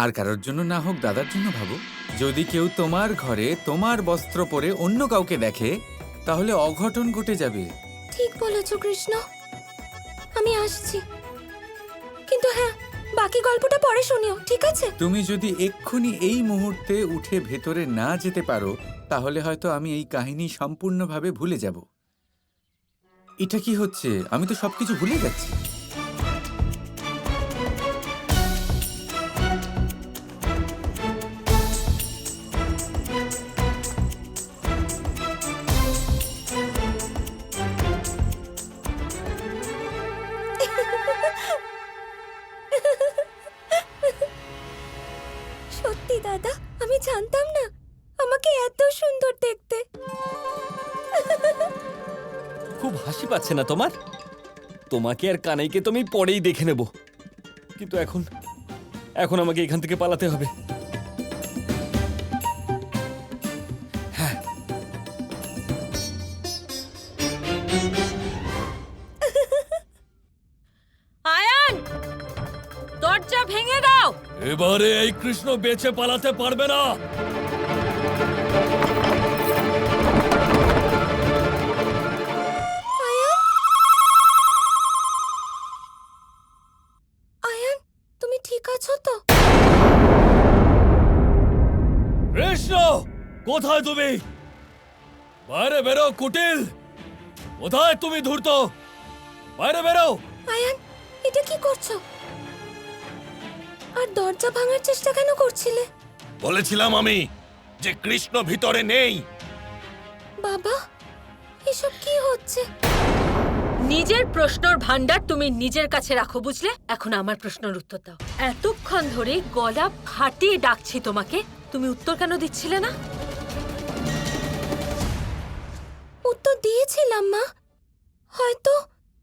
আর কারোর জন্য না হোক দাদার জন্য ভাবো। যদি কেউ তোমার ঘরে তোমার বস্ত্র পরে অন্য কাউকে দেখে তাহলে অঘটন ঘটে যাবে। ঠিক বলেছ কৃষ্ণ, আমি আসছি, কিন্তু হ্যাঁ, বাকি গল্পটা পরে শুনিও, ঠিক আছে? তুমি যদি এক্ষুনি এই মুহূর্তে উঠে ভেতরে না যেতে পারো তাহলে হয়তো আমি এই কাহিনী সম্পূর্ণভাবে ভুলে যাব। এটা কি হচ্ছে? আমি তো সবকিছু ভুলে যাচ্ছি। সত্যি দাদা, আমি জানতাম না আমাকে এত সুন্দর দেখতে। খুব হাসি পাচ্ছে না তোমার? তোমাকে আর কানাইকে তো আমি পরেই দেখে নেব, কিন্তু এখন আমাকে এখান থেকে পালাতে হবে। আয়ান, দরজা ভেঙে দাও। এবারে এই কৃষ্ণ বেঁচে পালাতে পারবে না। আয়ান, তুমি ঠিক আছো তো? কৃষ্ণ, কোথায় তুমি? বাইরে বেরো কুটিল। কোথায় তুমি ধূর্ত? বাইরে বেরো। আয়ান, এটা কি করছো? আর দরজা ভাঙার চেষ্টা কেন করছিলে? বলেছিলাম আমি যে কৃষ্ণ ভিতরে নেই। বাবা, এসব কি হচ্ছে? নিজের প্রশ্নর ভান্ডার তুমি নিজের কাছে রাখো, বুঝলে? এখন আমার প্রশ্নের উত্তর দাও। এতক্ষণ ধরে গলা ফাটিয়ে ডাকছি তোমাকে, তুমি উত্তর কেন দিচ্ছিলে না? উত্তর দিয়েছিলাম মা, হয়তো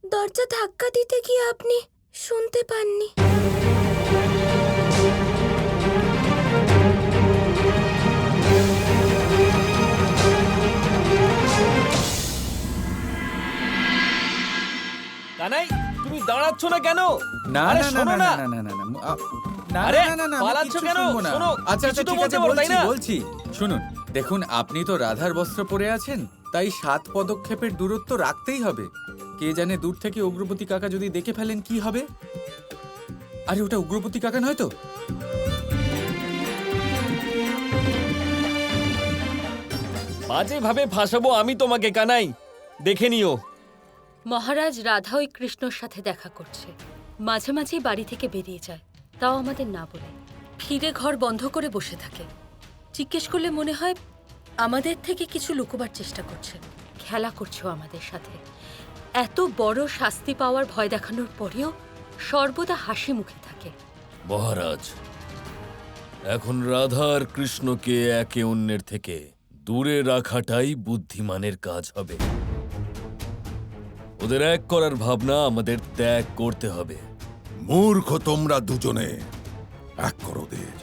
দরজা ধাক্কা দিতে গিয়ে আপনি শুনতে পাননি। কানাই, তুমি দাঁড়াচ্ছ না কেন? না আরে না না শোনো না না। না না না না না আরে, না না না, আমি পালাচ্ছ কিচ্ছু কেন? শুনবো না। শোনো, আচ্ছা আচ্ছা কিছু তো ঠিক আছে, বলতে পারো, তাই বলছি না? বলছি শুনুন, দেখুন আপনি তো রাধার বস্ত্র পরে আছেন, তাই 7 পদক্ষেপের দূরত্ব রাখতেই হবে। কে জানে দূর থেকে উগ্রপতি কাকা যদি দেখে ফেলেন কি হবে? আরে ওটা উগ্রপতি কাকা নয় তো? বাজে ভাবে ফাঁসাবো আমি তোমাকে, কানাই। দেখে নিও। মহারাজ রাধা ওই কৃষ্ণর সাথে দেখা করছে, মাঝে মাঝেই বাড়ি থেকে বেরিয়ে যায়, তাও আমাদের না বলে। ফিরে ঘর বন্ধ করে বসে থাকে। জিজ্ঞেস করলে মনে হয় আমাদের থেকে কিছু লুকোবার চেষ্টা করছে, খেলা করছো আমাদের সাথে। এত বড় শাস্তি পাওয়ার ভয় দেখানোর পরেও সর্বদা হাসি মুখে থাকে। মহারাজ, এখন রাধা আর কৃষ্ণকে একে অন্যের থেকে দূরে রাখাটাই বুদ্ধিমানের কাজ হবে। ওদের এক করার ভাবনা আমাদের ত্যাগ করতে হবে। মূর্খ তোমরা দুজনে, এক করো ওদের।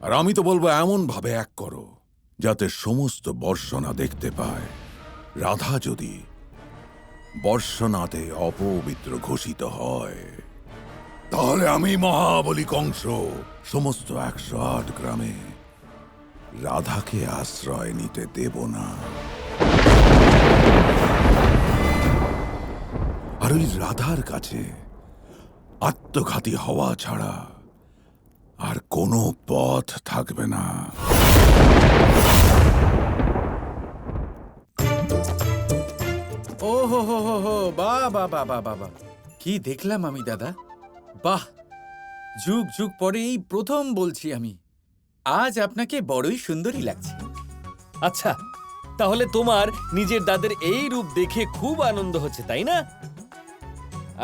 আর আমি তো বলবো এমন ভাবে এক করো যাতে সমস্ত বর্ষণা দেখতে পায়। রাধা যদি বর্ষণাতে অপবিত্র ঘোষিত হয় তাহলে আমি মহাবলী কংস সমস্ত 108 গ্রামে রাধাকে আশ্রয় নিতে দেব না। আর ওই রাধার কাছে আত্মঘাতী হওয়া ছাড়া আর কোনো পথ থাকবে না। ও হো হো হো হো, বাহ বাহ বাহ বাহ বাহ বাহ, কি দেখলাম আমি দাদা! বাহ, যুগ যুগ পরে এই প্রথম বলছি আমি, আজ আপনাকে বড়ই সুন্দরী লাগছে। আচ্ছা, তাহলে তোমার নিজের দাদের এই রূপ দেখে খুব আনন্দ হচ্ছে, তাই না?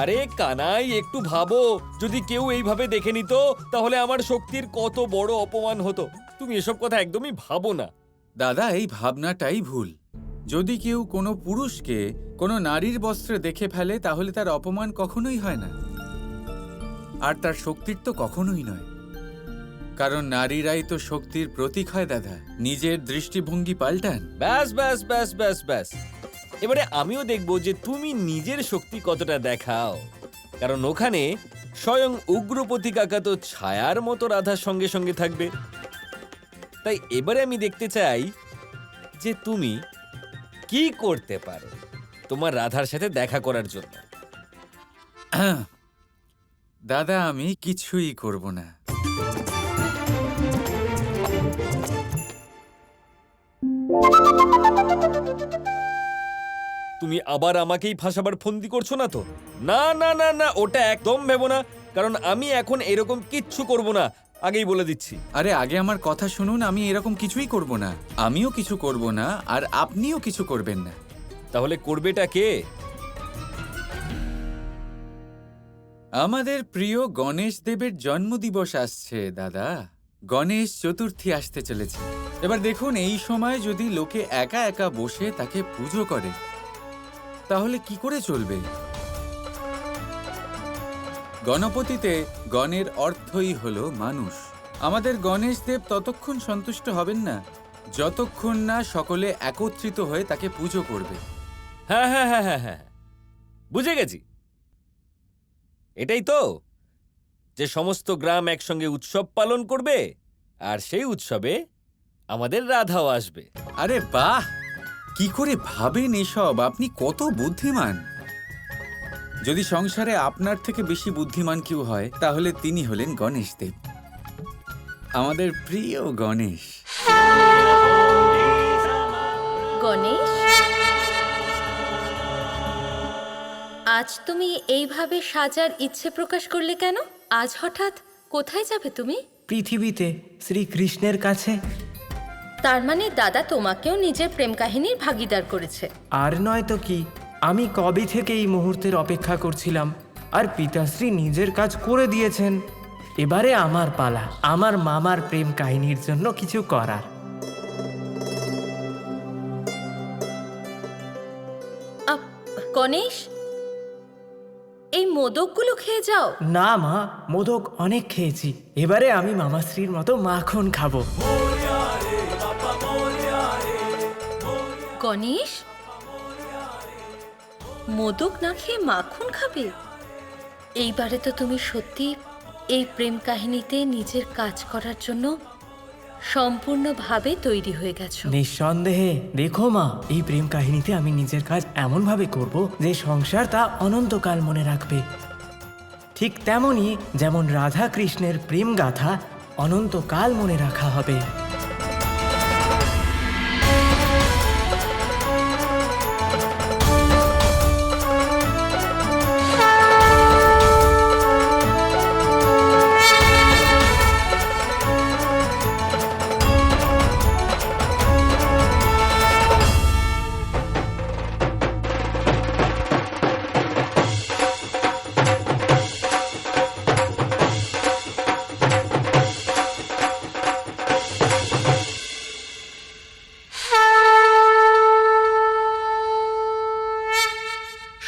আরে কানাই, একটু ভাবো, যদি কেউ এইভাবে দেখে নিত তাহলে আমার শক্তির কত বড় অপমান হতো। তুমি এসব কথা একদমই ভাবো না। দাদা, এই ভাবনাটাই ভুল। যদি কেউ কোনো পুরুষকে কোনো নারীর বস্ত্রে দেখে ফেলে তাহলে তার অপমান কখনোই হয় না, আর তার শক্তির তো কখনোই নয়। কারণ নারীরাই তো শক্তির প্রতীক হয় দাদা। নিজের দৃষ্টিভঙ্গি পাল্টান। ব্যাস ব্যাস ব্যাস ব্যাস ব্যাস, এবারে আমিও দেখব যে তুমি নিজের শক্তি কতটা দেখাও, কারণ ওখানে স্বয়ং উগ্রপতি কাকা তো ছায়ার মতো রাধার সঙ্গে সঙ্গে থাকবে। তাই এবারে আমি দেখতে চাই যে তুমি কি করতে পারো তোমার রাধার সাথে দেখা করার জন্য। দাদা, আমি কিছুই করব না। তুমি আবার আমাকেই ফাঁসাবার ফন্দি করছো না তো? না না না না, ওটা একদম ভেবো না, কারণ আমি এখন এরকম কিচ্ছু করব না, আগেই বলে দিচ্ছি। আরে আগে আমার কথা শুনুন, আমি এরকম কিছুই করব না। আমিও কিছু করব না, আর আপনিও কিছু করবেন না। তাহলে করবেটা কে? আমাদের প্রিয় গণেশ দেবের জন্মদিবস আসছে দাদা। গণেশ চতুর্থী আসতে চলেছে। এবার দেখুন, এই সময় যদি লোকে একা একা বসে তাকে পুজো করে তাহলে কি করে চলবে? গণপতিতে গণের অর্থই হলো মানুষ। আমাদের গণেশ দেব ততক্ষণ সন্তুষ্ট হবেন না যতক্ষণ না সকলে একত্রিত হয়ে তাকে পুজো করবে। হ্যাঁ হ্যাঁ হ্যাঁ হ্যাঁ হ্যাঁ, বুঝে গেছি। এটাই তো, যে সমস্ত গ্রাম একসঙ্গে উৎসব পালন করবে, আর সেই উৎসবে আমাদের রাধাও আসবে। আরে বাহ, কি করে ভাবেন এসব? আপনি কত বুদ্ধিমান! যদি সংসারে আপনার থেকে বেশি বুদ্ধিমান কেউ হয় তাহলে তিনি হলেন গণেশ দেব, আমাদের প্রিয় গণেশ। গণেশ, আজ তুমি এইভাবে সাজার ইচ্ছে প্রকাশ করলে কেন? আজ হঠাৎ কোথায় যাবে তুমি? পৃথিবীতে শ্রীকৃষ্ণের কাছে। তার মানে দাদা তোমাকেও নিজের প্রেম কাহিনীর ভাগিদার করেছে। আর নয় তো কি, আমি কবে থেকে এই মুহূর্তের অপেক্ষা করছিলাম, আর পিতাশ্রী নিজের কাজ করে দিয়েছেন। এবারে আমার পালা, আমার মামার প্রেম কাহিনীর জন্য কিছু করার। গণেশ, এই মোদকগুলো খেয়ে যাও। না মা, মোদক অনেক খেয়েছি, এবারে আমি মামাশ্রীর মতো মাখন খাবো। গণেশ, মোদক না খেয়ে মাখন খাবে? এইবারে তো তুমি সত্যি এই প্রেম কাহিনীতে নিজের কাজ করার জন্য সম্পূর্ণভাবে তৈরি হয়ে গেছো। নিঃসন্দেহে। দেখো মা, এই প্রেম কাহিনীতে আমি নিজের কাজ এমনভাবে করব যে সংসার তা অনন্তকাল মনে রাখবে। ঠিক তেমনই যেমন রাধা কৃষ্ণের প্রেম গাথা অনন্তকাল মনে রাখা হবে।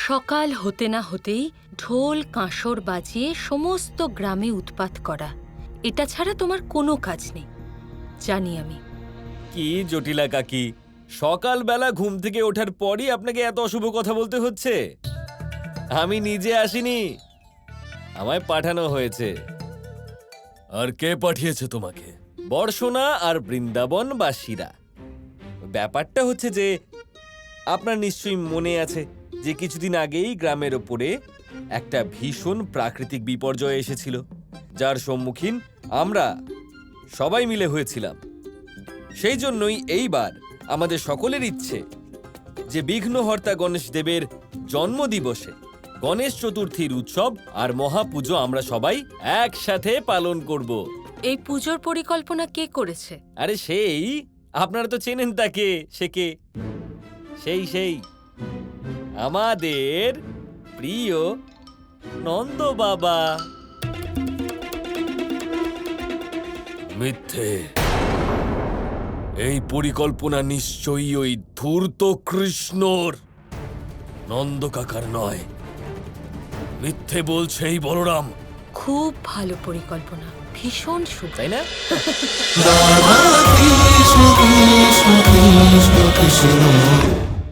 সকাল হতে না হতেই ঢোল কাঁসর বাজিয়ে সমস্ত গ্রামে উৎপাত করা, এটা ছাড়া তোমার কোনো কাজ নেই, জানি আমি। কি জটিলা কাকি, সকালবেলা ঘুম থেকে ওঠার পরই আপনাকে এত অশুভ কথা বলতে হচ্ছে? আমি নিজে আসিনি, আমায় পাঠানো হয়েছে। আর কে পাঠিয়েছে তোমাকে? বর্ষণা আর বৃন্দাবনবাসীরা। ব্যাপারটা হচ্ছে যে, আপনার নিশ্চয়ই মনে আছে যে কিছুদিন আগেই গ্রামের ওপরে একটা ভীষণ প্রাকৃতিক বিপর্যয় এসেছিল, যার সম্মুখীন আমরা সবাই মিলে হয়েছিলাম। সেই জন্যই এইবার আমাদের সকলের ইচ্ছে যে বিঘ্নহর্তা গণেশ দেবের জন্মদিবসে গণেশ চতুর্থীর উৎসব আর মহাপুজো আমরা সবাই একসাথে পালন করব। এই পুজোর পরিকল্পনা কে করেছে? আরে সেই, আপনারা তো চেনেন তাকে। সে কে? সেই আমাদের প্রিয় নন্দ বাবা। মিথ্যে, এই পরিকল্পনা নিশ্চয়ই ওই ধূর্ত কৃষ্ণর, নন্দ কাকার নয়। মিথ্যে বলছে এই বলরাম। খুব ভালো পরিকল্পনা, ভীষণ শুভ, তাই না? রাধা কৃষ্ণ কৃষ্ণ কৃষ্ণ কৃষ্ণ